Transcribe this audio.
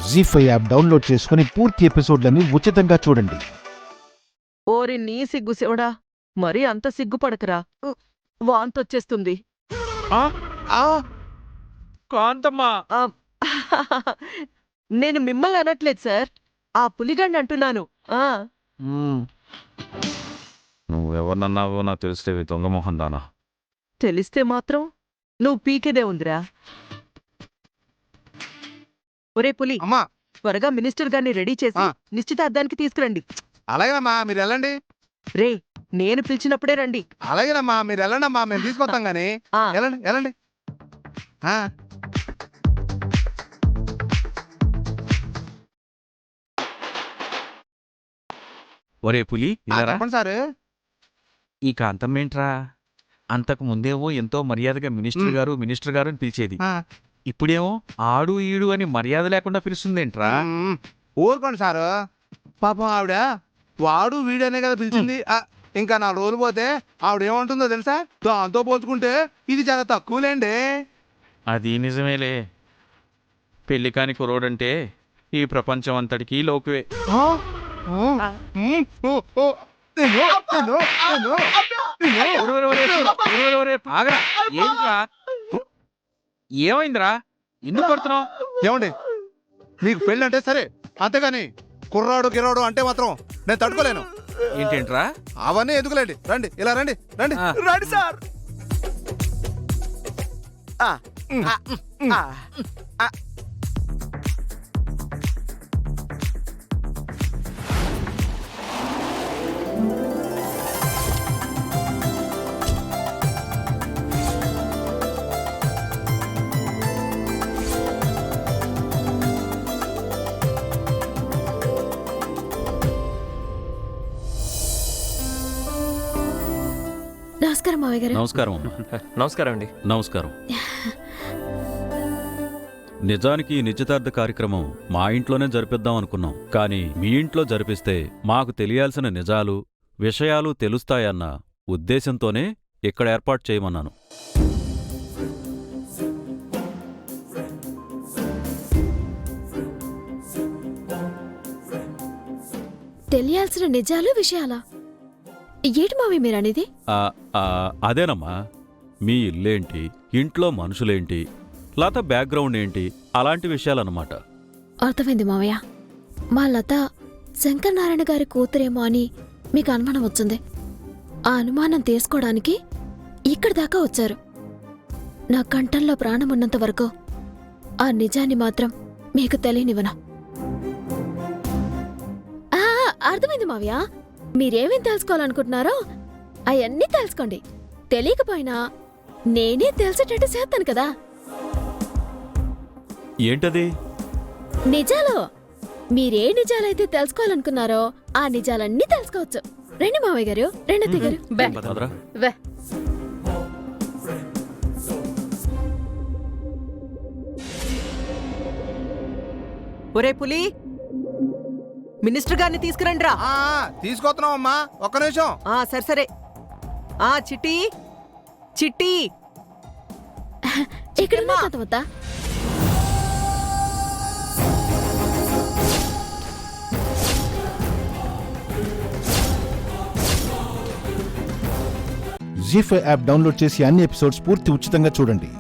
జీ5 app download చేసుకుని పూర్తి ఎపిసోడ్లని ఉచితంగా చూడండి. ఓరి నీ సిగ్గు శివడా, మరీ అంత సిగ్గుపడకరా, వాంతొచ్చేస్తుంది. కాంతమ్మా, ఆ, నేను మిమ్మల్ని అనట్లేదు సార్, ఆ పులిగండి అంటున్నాను. నువ్వెవరినన్నావో నాకు తెలిస్తే దొంగమోహన్ దానా. తెలిస్తే మాత్రం నువ్వు పీకేదే ఉందిరా. ఒరే పులి, అమ్మా త్వరగా మినిస్టర్ గారిని రెడీ చేసి నిశ్చితార్థానికి తీసుకురండి. అలాగేనమ్మా, మీరు వెళ్ళండి. రే, నేను పిలిచినప్పుడే రండి. అలాగేనమ్మా, మీరు వెళ్ళండి అమ్మా, మేము తీసుకొస్తాం గానీ. ఆ, వెళ్ళండి వెళ్ళండి. ఒరే పులి, ఇలారా. చెప్పండి సార్. ఈ కాంతమ్మేంట్రా? అంతకు ముందేమో ఎంతో మర్యాదగా మినిస్టర్ గారు అని పిలిచేది. ఇప్పుడేమో ఆడు ఈడు అని మర్యాద లేకుండా పిలుస్తుందేంట్రా? ఊరుకోండి సారు, పాపం ఆవిడ వాడు వీడనే కదా పిలిచింది. ఇంకా 4 రోజులు పోతే ఆవిడ ఏమంటుందో తెలుసా? దాంతో పోల్చుకుంటే ఇది చాలా తక్కువలేండి. అది నిజమేలే. పెళ్లి కాని కురోడంటే ఈ ప్రపంచం అంతటికీ లోకువే. ఆగరా, ఏంట్రా? ఏమైందిరా? ఎందుకు కొడుతున్నావు? ఏమండి, మీకు పెళ్ళి అంటే సరే, అంతేగాని కుర్రాడు గిర్రాడు అంటే మాత్రం నేను తట్టుకోలేను. ఏంటేంట్రా? అవన్నీ ఎదుగులేండి. రండి, ఇలా రండి రండి రండి సార్. నమస్కారం మావయ్య గారు. నమస్కారం అమ్మా. నమస్కారం అండి. నమస్కారం. నిజానికి ఈ నిశ్చితార్థ కార్యక్రమం మా ఇంట్లోనే జరిపిద్దాం అనుకున్నాం. కానీ మీ ఇంట్లో జరిపిస్తే మాకు తెలియాల్సిన నిజాలు, విషయాలు తెలుస్తాయన్న ఉద్దేశంతోనే ఇక్కడ ఏర్పాటు చేయమన్నాను. తెలియాల్సిన నిజాలు విషయాలా? ఏటి మావయ్య మీరనేది? అదేనమ్మా, మీ ఇల్లేంటి, ఇంట్లో మనుషులేంటి, లత బ్యాక్గ్రౌండ్ ఏంటి, అలాంటి విషయాలన్నమాట. అర్థమైంది మావయ్య. మా లత శంకరనారాయణ గారి కూతురేమో అని మీకు అనుమానం వచ్చింది. ఆ అనుమానం తీసుకోవడానికి ఇక్కడి దాకా వచ్చారు. నా కంఠంలో ప్రాణం ఉన్నంత వరకు ఆ నిజాన్ని మాత్రం మీకు తెలియనివ్వను. అర్థమైంది మావయ్య. మీరేమేం తెలుసుకోవాలనుకుంటున్నారో అవన్నీ తెలుసుకోండి. తెలియకపోయినా నేనే తెలిసేటట్టు చేస్తాను కదా. ఏంటది? నిజాలు. మీరే నిజాలైతే తెలుసుకోవాలనుకున్నారో ఆ నిజాలన్నీ తెలుసుకోవచ్చు. రండి మావయ్య గారు, రెండు దిగారు. పదరా. ఒరే పులి, మినిస్టర్ గారిని తీసుకురండి రా. తీసుకొస్తున్నాం అమ్మా, ఒక్క నిమిషం. సరే సరే. చిట్టి చిట్టి, ఇక్కడ వద్దా? జీ5 యాప్ డౌన్లోడ్ చేసి అన్ని ఎపిసోడ్స్ పూర్తి ఉచితంగా చూడండి.